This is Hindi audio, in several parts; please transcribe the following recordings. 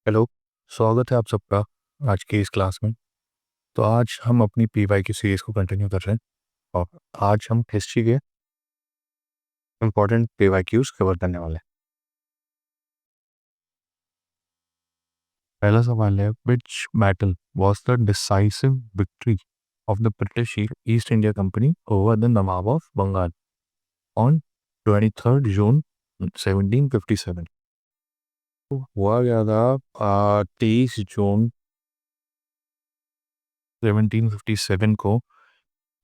हेलो। स्वागत है आप सबका आज की इस क्लास में। तो आज हम अपनी पीवाई की सीरीज़ को कंटिन्यू कर रहे हैं और आज हम हिस्ट्री के इम्पोर्टेंट पीवाई क्यूज कवर करने वाले हैं। पहला सवाल है, which battle was the decisive victory of the British East India Company over the nawab of Bengal on 23 June 1757। हुआ गया था 23 जून 1757 को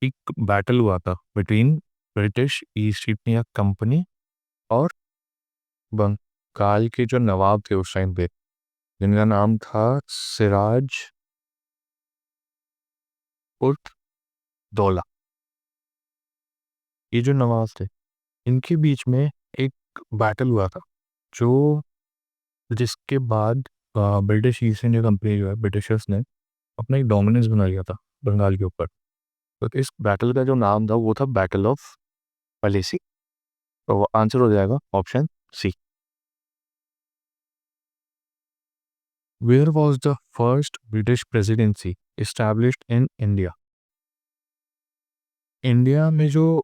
एक बैटल हुआ था between British East India company और बंगाल के जो नवाब थे उस टाइम पे, जिनका नाम था सिराज उर्फ दौला। ये जो नवाब थे इनके बीच में एक बैटल हुआ था, जो जिसके बाद ब्रिटिश ईस्ट इंडिया कंपनी जो है, ब्रिटिशर्स ने अपना एक डोमिनेंस बना लिया था बंगाल के ऊपर। तो इस बैटल का जो नाम था वो था बैटल ऑफ पलेसी। तो आंसर हो जाएगा option C. Where was the first British presidency established in India? India में जो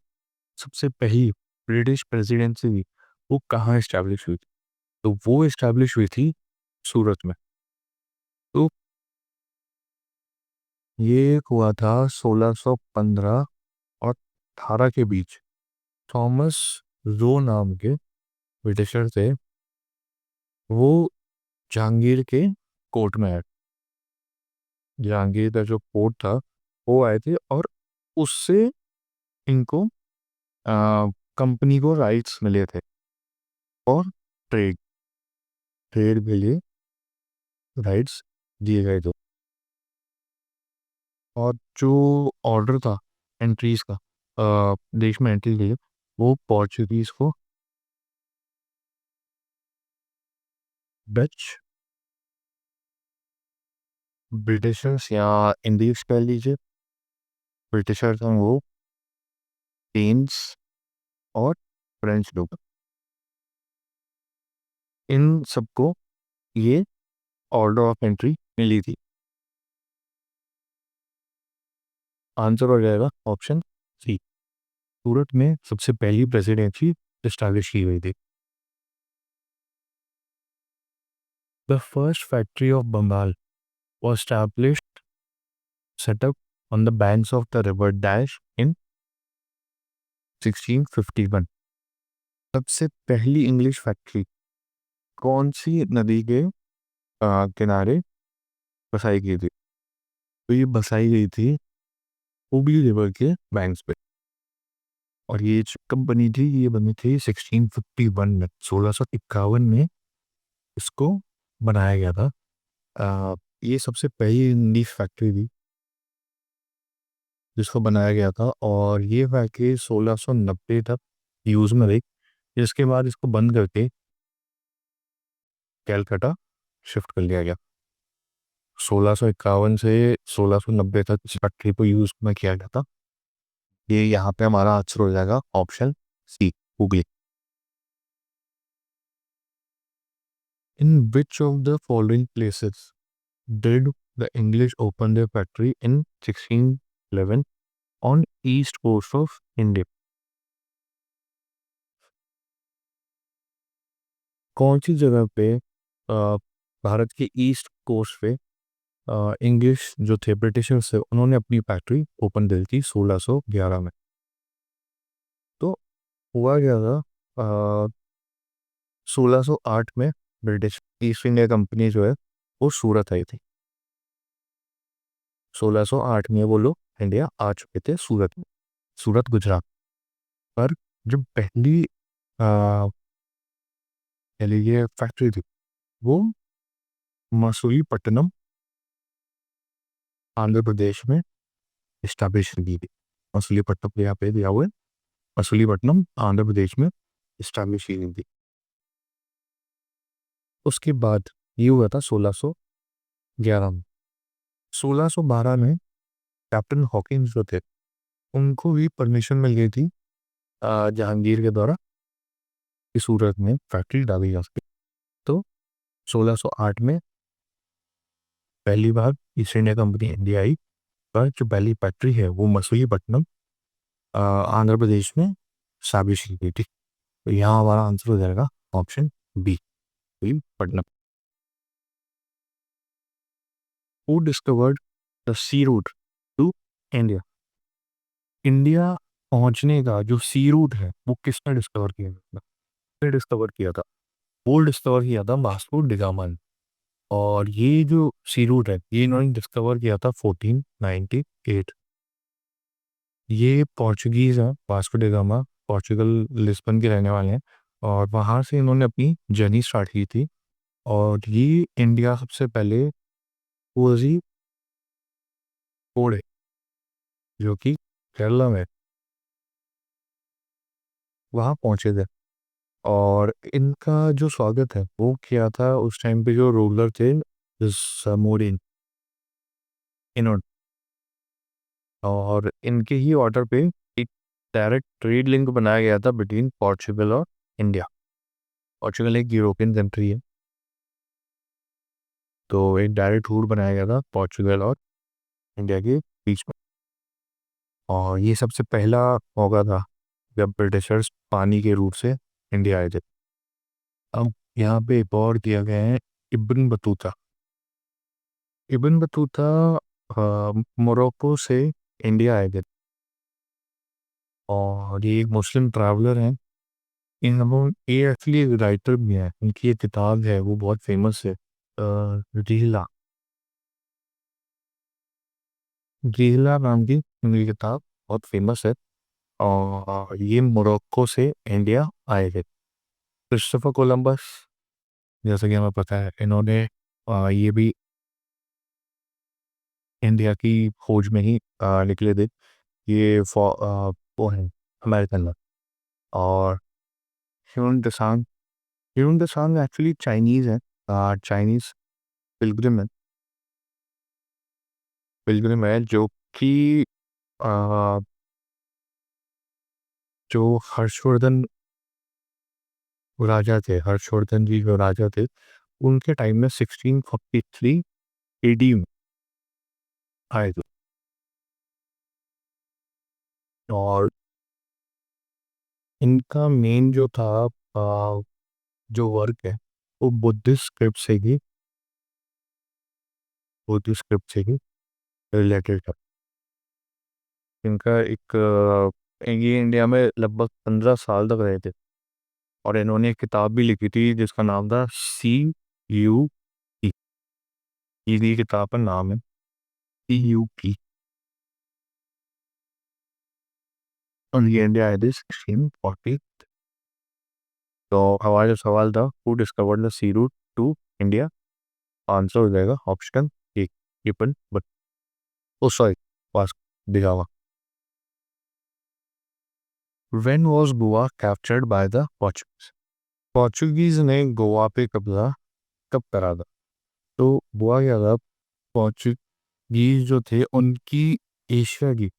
सबसे पहली ब्रिटिश प्रेसिडेंसी थी वो कहाँ इस्टेब्लिश हुई थी? तो वो इस्टेब्लिश हुई थी सूरत में। तो ये हुआ था 1615 और 18 के बीच। थॉमस रो नाम के ब्रिटिशर थे, वो जहांगीर के कोर्ट में आए। जहांगीर का जो कोर्ट था वो आए थे और उससे इनको कंपनी को राइट्स मिले थे और ट्रेड ट्रेड के लिए राइट्स दिए गए थे। और जो ऑर्डर था एंट्रीज का देश में एंट्री के लिए, वो पोर्चुगीज को, डच, ब्रिटिशर्स या इंग्लिश कह लीजिए, ब्रिटिशर्स हैं वो, डेन्स और फ्रेंच लोग, इन सबको ये ऑर्डर ऑफ एंट्री मिली थी। आंसर हो जाएगा ऑप्शन सी। सूरत में सबसे पहली प्रेसिडेंसी इस्टेब्लिश की गई थी। The first factory of Bengal was established set up on the banks of the river Dash in 1651। सबसे पहली इंग्लिश फैक्ट्री कौन सी नदी के किनारे बसाई गई थी? तो ये बसाई गई थी हुगली रिवर के बैंक्स पे। और ये जो कंपनी थी ये बनी थी 1651 में, 1651 में इसको बनाया गया था। ये सबसे पहली इंग्लिश फैक्ट्री थी जिसको बनाया गया था, और ये फैक्ट्री 1690 तक यूज़ में रही, जिसके बाद इसको बंद करके कैलकाटा शिफ्ट कर लिया गया। 1651 से 1690 तक इस फैक्ट्री को यूज़ में किया गया था। ये यहाँ पे हमारा आंसर हो जाएगा option C, Hooghly. In which of the following places did the English open their factory in 1611 on east coast of India? कौन सी जगह पे भारत के ईस्ट कोस्ट पे इंग्लिश जो थे, ब्रिटिशर्स थे, उन्होंने अपनी फैक्ट्री ओपन करी थी 1611 में? तो हुआ क्या था, 1608 में ब्रिटिश ईस्ट इंडिया कंपनी जो है वो सूरत आई थी। 1608 में वो लोग इंडिया आ चुके थे सूरत में, सूरत गुजरात। पर जो पहली पहली ये फैक्ट्री थी वो मसूलीपट्टनम आंध्र प्रदेश में इस्टेब्लिश की थी। मसूलीपट्टनम यहाँ पे दिया हुआ है, मसूलीपट्टनम आंध्र प्रदेश में इस्टेब्लिश की गई थी। उसके बाद ये हुआ था 1611 में। 1612 में कैप्टन हॉकिंस जो थे उनको भी परमिशन मिल गई थी जहांगीर के द्वारा कि सूरत में फैक्ट्री डाली जा सके। तो 1608 में पहली बार ईस्ट इंडिया कंपनी इंडिया आई, पर जो पहली फैक्ट्री है वो मसूलीपट्टनम आंध्र प्रदेश में स्टैब्लिश की गई थी। तो यहाँ हमारा आंसर हो जाएगा option B, Masulipatnam. Who discovered the sea route to India? India पहुंचने का जो सी रूट है वो किसने डिस्कवर किया था? किसने डिस्कवर किया था? वो डिस्कवर किया था वास्को डिगामा ने। और ये जो सी रूट है ये इन्होंने डिस्कवर किया था 1498। ये पोर्चुगीज हैं, वास्को डिगामा पोर्चुगल लिस्बन के रहने वाले हैं, और वहाँ से इन्होंने अपनी जर्नी स्टार्ट की थी। और ये इंडिया सबसे पहले कोझी कोडे, जो कि केरला में, वहाँ पहुँचे थे। और इनका जो स्वागत है वो किया था उस टाइम पे जो रूलर थे समोरिन, इन्होंने। और इनके ही ऑर्डर पे एक डायरेक्ट ट्रेड लिंक बनाया गया था बिटवीन पोर्चुगल और इंडिया। पोर्चुगल एक यूरोपियन कंट्री है, तो एक डायरेक्ट रूट बनाया गया था पोर्चुगल और इंडिया के बीच में। और ये सबसे पहला मौका था जब ब्रिटिशर्स पानी के रूट से इंडिया आए थे। अब यहाँ पे एक और दिया गया है, Ibn Battuta. Ibn Battuta Morocco से इंडिया आए थे, और ये एक मुस्लिम ट्रैवलर हैं। इन लोगों, ये एक्चुअली एक राइटर भी हैं, इनकी एक किताब है वो बहुत फेमस है, रिहला। रिहला नाम की इनकी किताब बहुत फेमस है। और ये मोरक्को से इंडिया आए थे। क्रिस्टोफर कोलंबस, जैसा कि हमें पता है, इन्होंने ये भी इंडिया की खोज में ही निकले थे। ये वो है अमेरिकन में। और Hyun Tsang, Hyun Tsang actually Chinese है, चाइनीज़ पिलग्रिम है। पिलग्रिम है जो कि अ, जो हर्षवर्धन राजा थे, हर्षवर्धन जी जो राजा थे, उनके टाइम में 1643 एडी में आए थे। और इनका मेन जो था जो वर्क है वो बुद्धिस्ट स्क्रिप्ट से ही रिलेटेड था। इनका एक ये इंडिया में लगभग 15 साल तक रहे थे। और इन्होंने एक किताब भी लिखी थी जिसका नाम था CUP। ये किताब का नाम है CUP। और ये इंडिया आए थे 1640। तो हमारा जो सवाल था, who discovered the sea route to India, answer हो जाएगा option A, Ibn but oh sorry Vasco da Gama. When was Goa captured by the Portuguese? Portuguese ने गोवा पे कब्जा कब करा था? तो हुआ क्या था, पोर्चुगीज जो थे उनकी एशिया की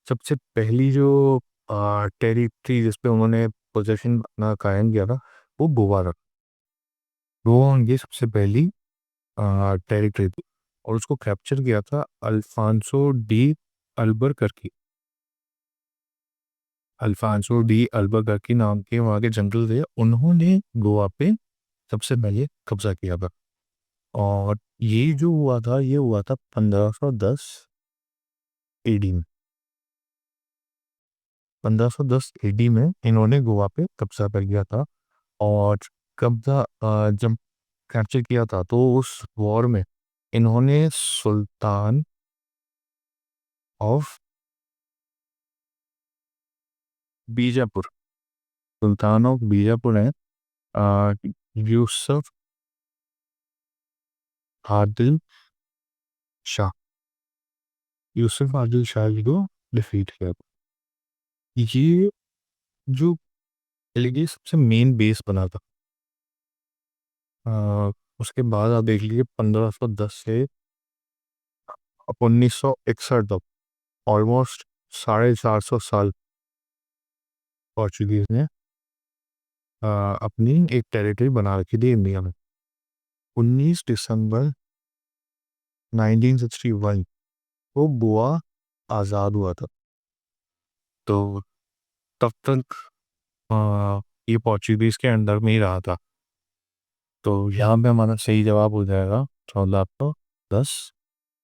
सबसे पहली जो टेरिटरी जिस पे उन्होंने पोजेशन अपना कायम किया था वो गोवा था। गोवा उनकी सबसे पहली टेरिटरी थी, और उसको कैप्चर किया था Alfonso de Albuquerque. Alfonso de Albuquerque नाम के वहाँ के जनरल थे, उन्होंने गोवा पे सबसे पहले कब्जा किया था। और ये जो हुआ था ये हुआ था 1510 एडी में। 1510 एडी में इन्होंने गोवा पे कब्जा कर लिया था। और कब्जा जब कैप्चर किया था तो उस वॉर में इन्होंने sultan of Bijapur, sultan of Bijapur है यूसुफ आदिल शाह, यूसुफ आदिल शाह जी को डिफीट किया था। ये जो ये सबसे मेन बेस बना था। उसके बाद आप देख लीजिए 1510 से 1961 तक ऑलमोस्ट 450 साल पोर्चुगीज ने अपनी एक टेरिटरी बना रखी थी इंडिया में। 19 दिसंबर 1961 वो गोवा आज़ाद हुआ था। तो तब तक ये पोर्चुगीज के अंडर में ही रहा था। तो यहाँ पे हमारा सही जवाब हो जाएगा 1410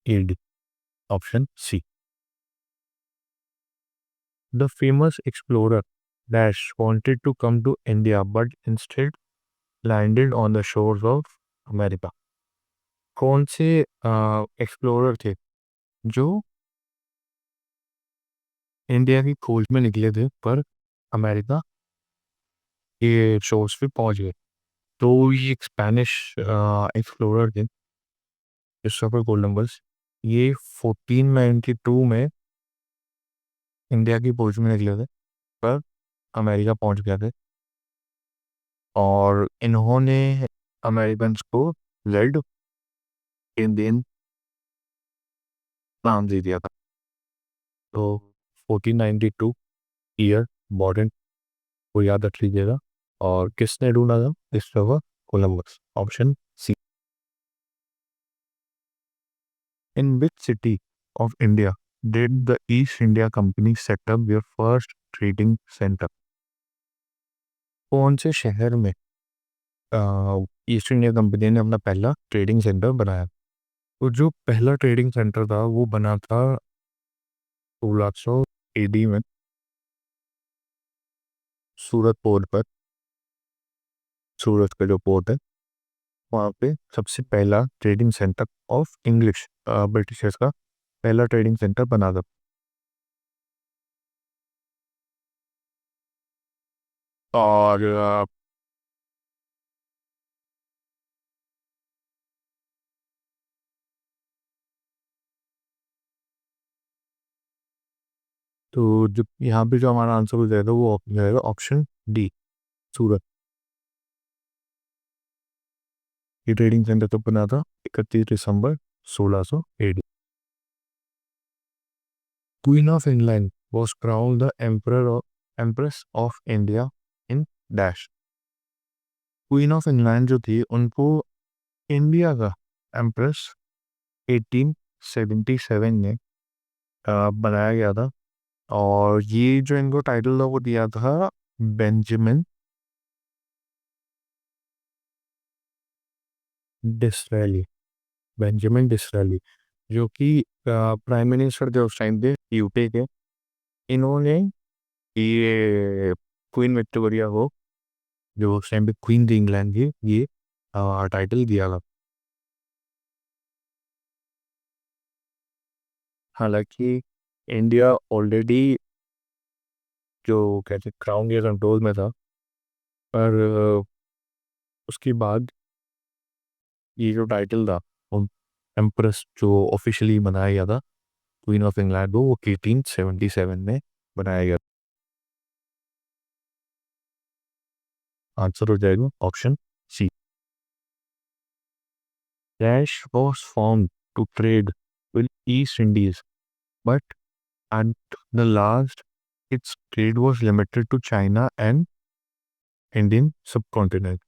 AD, option C. The famous explorer dash wanted to come to India but instead landed on the shores of America। कौन से एक्सप्लोरर थे जो इंडिया की खोज में निकले थे पर अमेरिका के शोर्स पे पहुंच गए? तो ये एक स्पेनिश एक्सप्लोरर थे क्रिस्टोफर कोलंबस। ये 1492 में इंडिया की खोज में निकले थे पर अमेरिका पहुंच गए थे, और इन्होंने अमेरिकन को रेड इंडियन नाम दे दिया था। तो 1492 ईयर मॉडर्न को याद रख लीजिएगा। और किसने ढूंढा था? Christopher Columbus, option C. In which city of India did the East India Company set up their first trading centre? कौन से शहर में ईस्ट इंडिया कंपनी ने अपना पहला ट्रेडिंग सेंटर बनाया? तो जो पहला ट्रेडिंग सेंटर था वो बना था 1600 AD में सूरत पोर्ट पर। सूरत का जो पोर्ट है वहाँ पे सबसे पहला trading centre of English Britishers का पहला ट्रेडिंग सेंटर बना था। और तो जो यहाँ पे जो हमारा आंसर हो जाएगा वो हो जाएगा ऑप्शन डी, सूरत। ये ट्रेडिंग सेंटर तो बना था 31 दिसंबर 1600 AD। Queen of England was crowned the empress of India in dash. Queen of England जो थी उनको इंडिया का एम्प्रेस 1877 में बनाया गया था। और ये जो इनको टाइटल था वो दिया था बेंजामिन डिसरेली। बेंजामिन डिसरेली जो कि प्राइम मिनिस्टर थे उस टाइम पे यूके के। इन्होंने ये क्वीन विक्टोरिया को, जो उस टाइम पे क्वीन थी इंग्लैंड की, ये टाइटल दिया था। हालांकि इंडिया ऑलरेडी जो कहते क्राउन के कंट्रोल में था, पर उसके बाद ये जो टाइटल था एम्प्रेस जो ऑफिशियली बनाया गया था क्वीन ऑफ इंग्लैंड वो 1877 में बनाया गया। आंसर हो जाएगा option C. Dash was form to trade with East Indies but at the last its trade was limited to China and Indian subcontinent.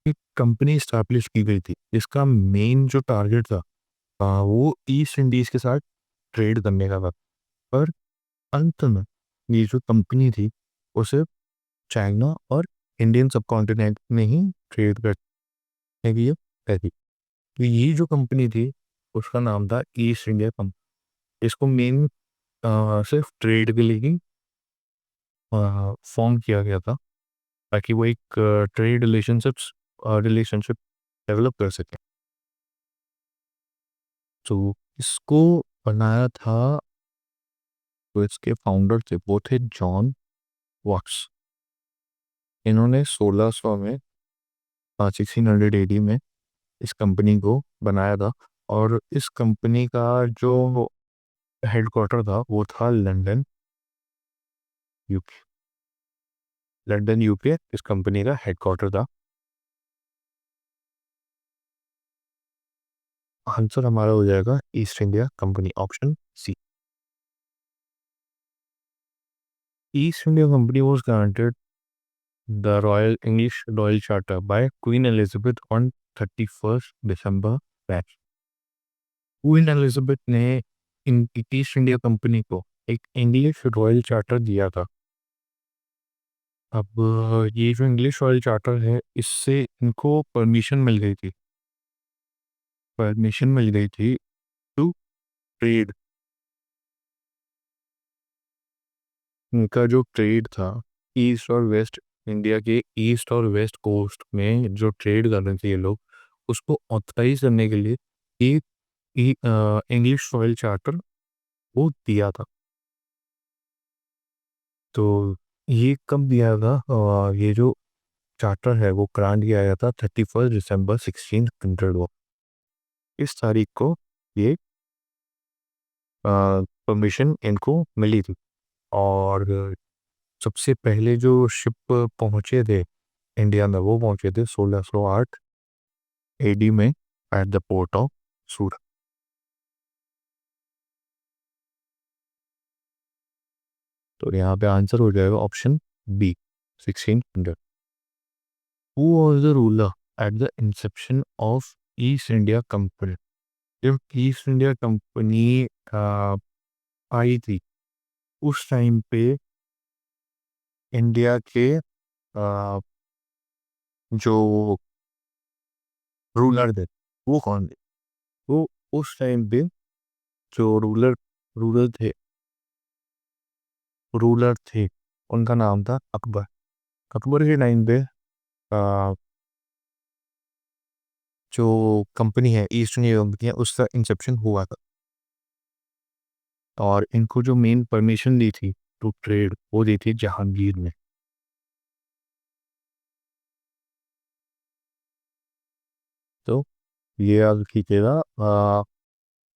एक कंपनी स्टैब्लिश की गई थी जिसका मेन जो टारगेट था वो ईस्ट इंडीज के साथ ट्रेड करने का था। पर अंत में ये जो कंपनी थी वो सिर्फ चाइना और इंडियन सब कॉन्टिनेंट में ही ट्रेड करने की ये कहती। तो ये जो कंपनी थी उसका नाम था ईस्ट इंडिया कंपनी। इसको मेन सिर्फ ट्रेड के लिए ही फॉर्म किया गया था ताकि वो एक ट्रेड रिलेशनशिप डेवलप कर सके। तो इसको बनाया था, तो इसके फाउंडर थे वो थे जॉन वॉक्स। इन्होंने 1600 में 1600 AD में इस कंपनी को बनाया था। और इस कंपनी का जो हेडक्वार्टर था वो था लंदन यूके। लंदन यूके इस कंपनी का हेडक्वार्टर था। आंसर हमारा हो जाएगा East India Company, option C. East India Company was granted the royal English royal charter by Queen Elizabeth on 31 December batch. Queen Elizabeth ने ईस्ट इंडिया कंपनी को एक इंग्लिश रॉयल चार्टर दिया था। अब ये जो इंग्लिश रॉयल चार्टर है, इससे इनको परमिशन मिल गई थी टू ट्रेड। इनका जो ट्रेड था, ईस्ट और वेस्ट इंडिया के ईस्ट और वेस्ट कोस्ट में जो ट्रेड कर रहे थे ये लोग, उसको ऑथराइज करने के लिए एक इंग्लिश रॉयल चार्टर वो दिया था। तो ये कब दिया था? ये जो चार्टर है वो ग्रांट किया गया था 31 दिसंबर 1600 को। इस तारीख को ये परमिशन इनको मिली थी। और सबसे पहले जो शिप पहुंचे थे इंडिया में, वो पहुंचे थे 1608 एडी में at the port of Surat. तो यहाँ पे आंसर हो जाएगा option B, 1600। Who was the ruler at the inception of East India Company? जब ईस्ट इंडिया कंपनी आई थी, उस टाइम पे इंडिया के अ, जो रूलर थे वो कौन थे? वो उस टाइम पे जो रूलर थे रूलर थे उनका नाम था अकबर। अकबर के टाइम पे अ, जो कंपनी है ईस्ट इंडिया कंपनी है, उसका इंसेप्शन हुआ था। और इनको जो मेन परमिशन दी थी टू ट्रेड, वो दी थी जहांगीर ने। तो ये याद कीजिएगा,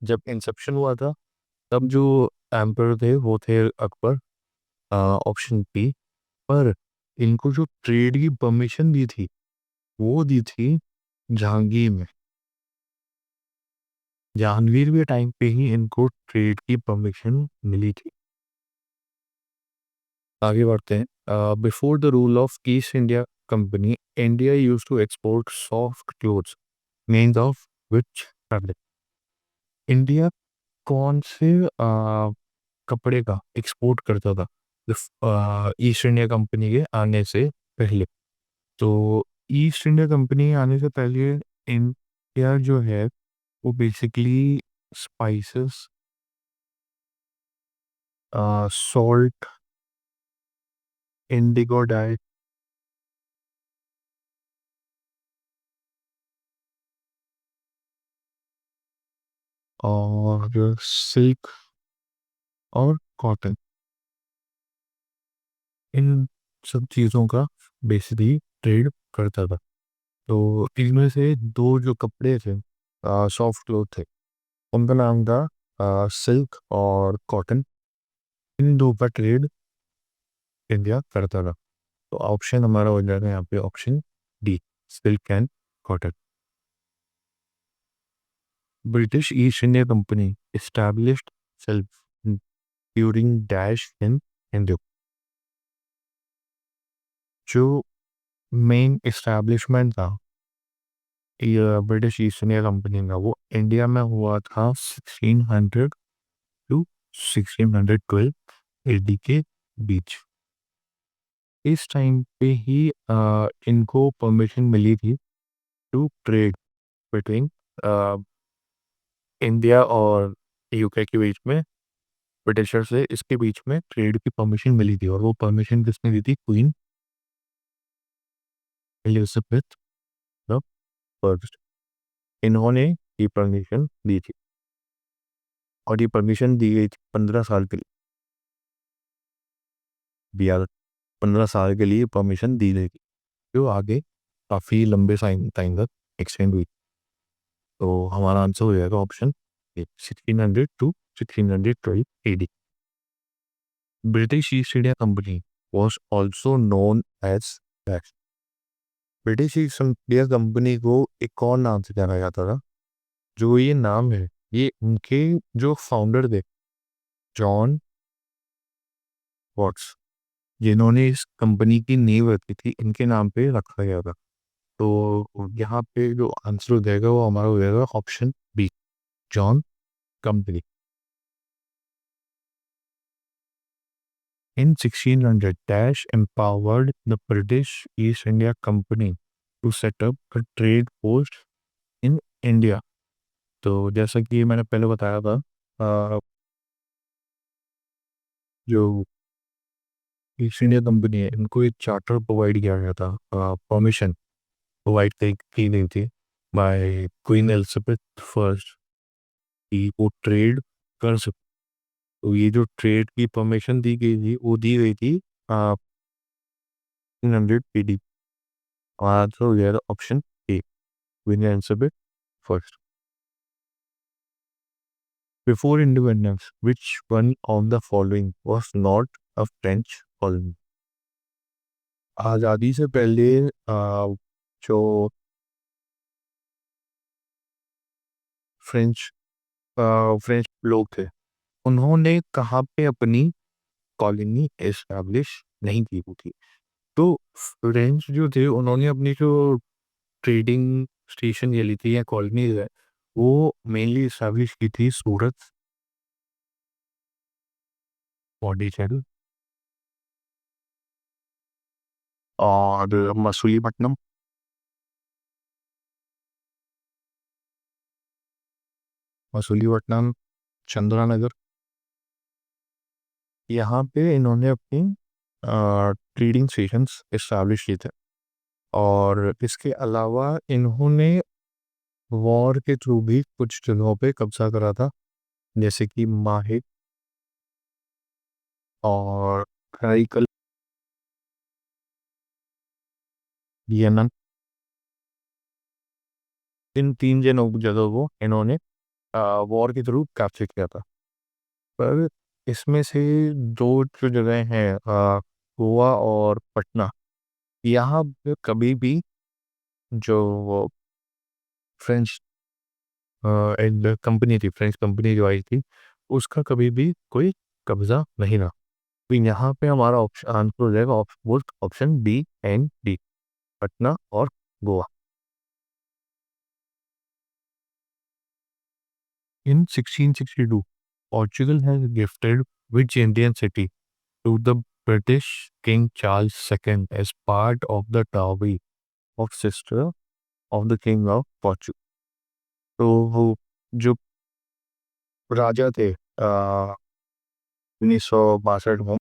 जब इंसेप्शन हुआ था तब जो एम्पर थे वो थे अकबर, ऑप्शन बी। पर इनको जो ट्रेड की परमिशन दी थी वो दी थी जहांगीर ने। जहांगीर के टाइम पे ही इनको ट्रेड की परमिशन मिली थी। आगे बढ़ते हैं। Before the rule of East India Company, India use to export soft clothes made of which fabric? India कौन से कपड़े का एक्सपोर्ट करता था ईस्ट इंडिया कंपनी के आने से पहले? तो ईस्ट इंडिया कंपनी आने से पहले इंडिया जो है वो basically spices, salt, Indigo die और सिल्क और कॉटन, इन सब चीज़ों का बेसिकली ट्रेड करता था। तो इनमें से दो जो कपड़े थे, सॉफ्ट क्लोथ थे, उनका नाम था सिल्क और कॉटन। इन दो का ट्रेड इंडिया करता था। तो ऑप्शन हमारा हो जाएगा यहाँ पे option D, silk and cotton. British East India company established itself during dash in India. जो मेन एस्टैब्लिशमेंट था ये ब्रिटिश ईस्ट इंडिया कंपनी का, वो इंडिया में हुआ था 1600 टू 1612 एडी के बीच। इस टाइम पे ही इनको परमिशन मिली थी टू ट्रेड बिटवीन इंडिया और यूके के बीच में। ब्रिटिशर से इसके बीच में ट्रेड की परमिशन मिली थी, और वो परमिशन किसने दी थी? Queen Elizabeth the first. इन्होंने ये परमिशन दी थी, और ये परमिशन दी गई थी 15 साल के लिए। बिया 15 साल के लिए परमिशन दी गई थी, जो आगे काफ़ी लंबे टाइम तक एक्सटेंड हुई। तो हमारा आंसर हो जाएगा option 1600 to 1612 AD. British East India Company was also known as tax. British East India Company को एक और नाम से जाना जाता था। जो ये नाम है, ये उनके जो फाउंडर थे, जॉन वॉट्स, जिन्होंने इस कंपनी की नींव रखी थी, इनके नाम पे रखा गया था। तो यहाँ पे जो आंसर हो जाएगा वो हमारा हो जाएगा option B, John company. In 1600, Dash empowered the British East India Company to set up a trade post in India. तो जैसा कि मैंने पहले बताया था, जो ईस्ट इंडिया कंपनी है इनको एक चार्टर प्रोवाइड किया गया था, परमिशन प्रोवाइड की गई थी बाय क्वीन एलिजाबेथ फर्स्ट कि वो ट्रेड कर सकते। तो ये जो ट्रेड की परमिशन दी गई थी वो दी गई थी 1600 AD। आंसर हो गया option A, queen Elizabeth first. Before independence which one of the following was not a French colony? आज़ादी से पहले जो फ्रेंच फ्रेंच लोग थे उन्होंने कहाँ पे अपनी कॉलोनी एस्टैब्लिश नहीं की हुई थी। तो फ्रेंच जो थे उन्होंने अपनी जो ट्रेडिंग स्टेशन ये ली थी या कॉलोनीज है वो मेनली एस्टैब्लिश की थी सूरत, पौंडीचेरी और मसूलीपट्टनम। मसूलीपट्टनम, चंद्रा नगर, यहाँ पे इन्होंने अपनी ट्रेडिंग स्टेशंस इस्टेब्लिश किए थे। और इसके अलावा इन्होंने वॉर के थ्रू भी कुछ जगहों पे कब्जा करा था, जैसे कि माहे और कराईकल, यमन। इन तीन जगहों को इन्होंने वॉर के थ्रू कैप्चर किया था। पर इसमें से दो जो जगह हैं, गोवा और पटना, यहाँ पे कभी भी जो फ्रेंच एक कंपनी थी, फ्रेंच कंपनी जो आई थी, उसका कभी भी कोई कब्जा नहीं रहा। तो यहाँ पे हमारा ऑप्शन आंसर हो जाएगा option B and D, Patna और Goa. In 1662, Portugal has gifted which Indian city to the British King Charles II as part of the dowry of sister of the King of Portugal? तो वो जो राजा थे 1962 में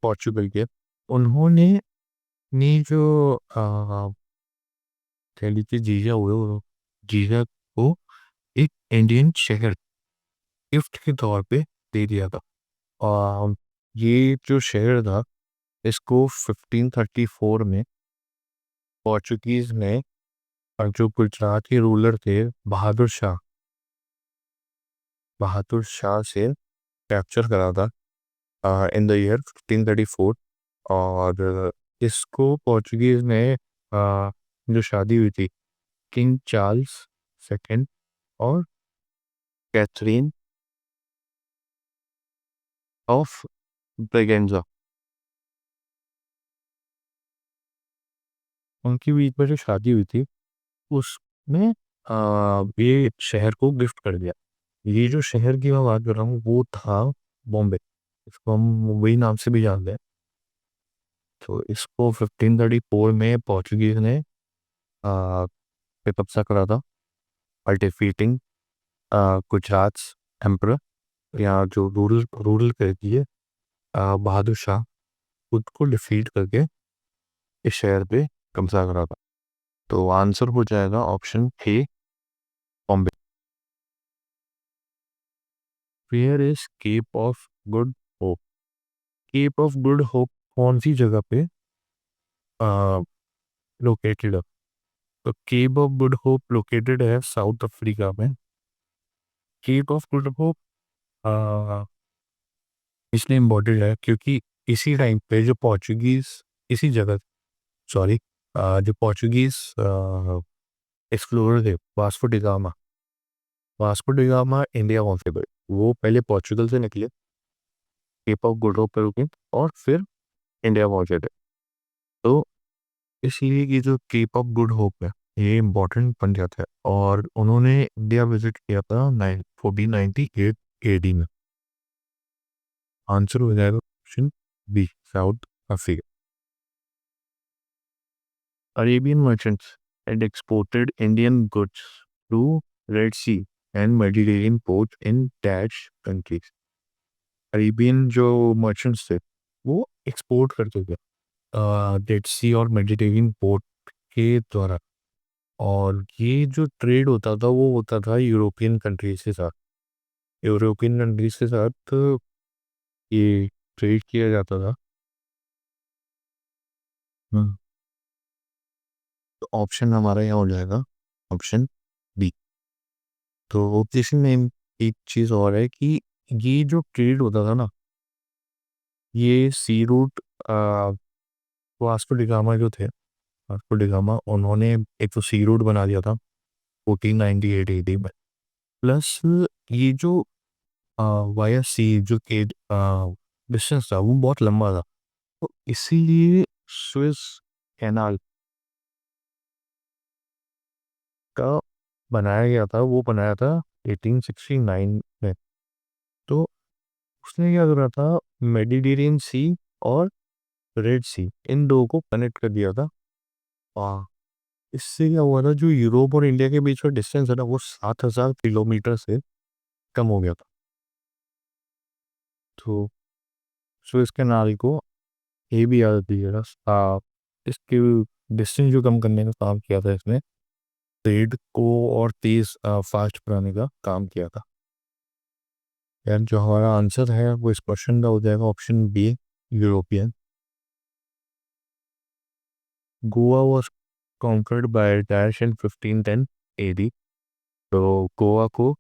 पोर्चुगल के, उन्होंने अपनी जो कह लीजिए जीजा हुए वो जीजा को एक इंडियन शहर गिफ्ट के तौर पे दे दिया था। और ये जो शहर था इसको 1534 में पोर्चुगीज ने जो गुजरात के रूलर थे बहादुर शाह से कैप्चर करा था इन द ईयर 1534। और इसको पोर्चुगीज ने जो शादी हुई थी किंग चार्ल्स सेकंड और कैथरीन ऑफ ब्रेगेंजा, उनकी बीच में जो शादी हुई थी उसमें ये शहर को गिफ्ट कर दिया। ये जो शहर की मैं बात कर रहा हूँ वो था बॉम्बे, इसको हम मुंबई नाम से भी जानते हैं। तो इसको 1534 में पोर्चुगीज ने पे कब्जा करा था by defeating गुजरात एम्परर, या जो रूरल रूरल कहती है बहादुर शाह, खुद को डिफीट करके इस शहर पे कब्जा करा था। तो आंसर हो जाएगा option A, Bombay. Where is Cape of Good Hope? Cape of Good Hope कौन सी जगह पे लोकेटेड है? तो Cape of Good Hope located है साउथ अफ्रीका में। केप ऑफ गुड होप इसलिए इम्पोर्टेंट है क्योंकि इसी टाइम पे जो पोर्चुगीज इसी जगह सॉरी जो पोर्चुगीज एक्सप्लोरर थे वास्को डिगामा इंडिया पहुंचे गए। वो पहले पोर्चुगल से निकले, केप ऑफ गुड होप पे रुके और फिर इंडिया पहुंचे थे। तो इसलिए ये जो केप ऑफ गुड होप है ये इम्पोर्टेंट बन जाता है और उन्होंने इंडिया विजिट किया था 1498 एडी में। आंसर हो जाएगा option B, South Africa. Arabian merchants had exported Indian goods through Red Sea and Mediterranean ports in dash countries. Arabian जो मर्चेंट्स थे वो एक्सपोर्ट करते थे डेड सी और मेडिटेरियन पोर्ट के द्वारा। और ये जो ट्रेड होता था वो होता था यूरोपियन कंट्रीज के साथ। यूरोपियन कंट्रीज के साथ ये ट्रेड किया जाता था। हम्म, तो ऑप्शन हमारा यहाँ हो जाएगा ऑप्शन बी। तो इसमें एक चीज़ और है कि ये जो ट्रेड होता था ना, ये सी रूट वास्को डिगामा जो थे, वास्को डिगामा उन्होंने एक तो सी रूट बना दिया था 1498 एडी में। प्लस ये जो वाया सी जो के डिस्टेंस था वो बहुत लंबा था, तो इसीलिए स्विस कैनाल का बनाया गया था। वो बनाया था 1869 में। तो उसने क्या करा था, मेडिटेरियन सी और रेड सी इन दो को कनेक्ट कर दिया था। आ, इससे क्या हुआ था, जो यूरोप और इंडिया के बीच का डिस्टेंस है ना वो 7,000 किलोमीटर से कम हो गया था। तो स्विस कैनाल को ये भी याद दीजिएगा, इसके डिस्टेंस जो कम करने का काम किया था इसने, ट्रेड को और तेज फास्ट बनाने का काम किया था। यार जो हमारा आंसर है वो इस क्वेश्चन का हो जाएगा option B, European. Goa was conquered by dash in 1510 AD. तो गोवा को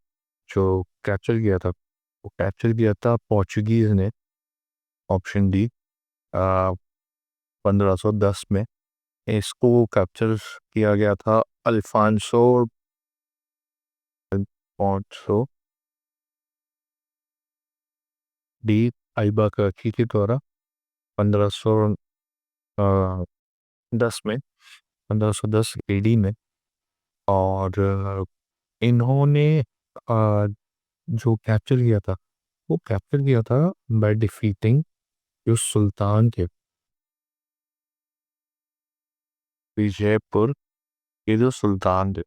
जो कैप्चर किया था वो कैप्चर किया था पोर्चुगीज ने, ऑप्शन डी, 1510 में। इसको कैप्चर किया गया था अल्फांसो पॉन्सो डी अल्बुकर्क के द्वारा 1510 में, 1510 एडी में। और इन्होंने जो कैप्चर किया था वो कैप्चर किया था बाय डिफीटिंग जो सुल्तान थे विजयपुर के, जो सुल्तान थे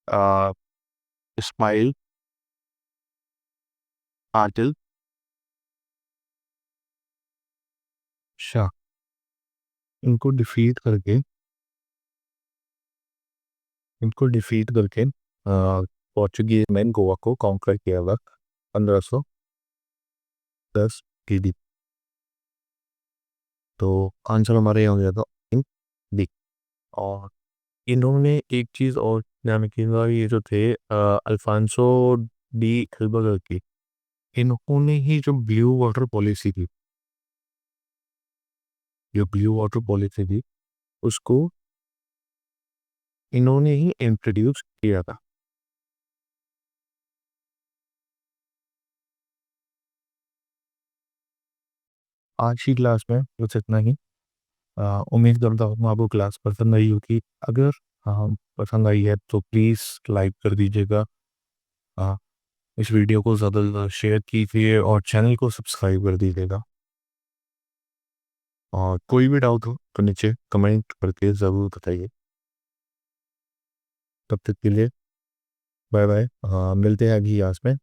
अ, इस्माइल आदिल शाह, इनको डिफीट करके, पोर्चुगीज मैन गोवा को कॉन्कर किया था 1510 ईडी। तो आंसर हमारे यहाँ हो जाता ऑप्शन डी। और इन्होंने एक चीज़ और ध्यान रखिएगा, ये जो थे अल्फांसो डी अल्बुकर्क, इन्होंने ही जो ब्लू वाटर पॉलिसी थी, जो ब्लू वाटर पॉलिसी थी उसको इन्होंने ही इंट्रोड्यूस किया था। आज की क्लास में बस इतना ही। उम्मीद करता हूँ आपको क्लास पसंद आई होगी। अगर पसंद आई है तो प्लीज़ लाइक कर दीजिएगा, आ, इस वीडियो को ज़्यादा से ज़्यादा शेयर कीजिए और चैनल को सब्सक्राइब कर दीजिएगा। और कोई भी डाउट हो तो नीचे कमेंट करके ज़रूर बताइए। तब तक के लिए बाय बाय, मिलते हैं अगली क्लास में।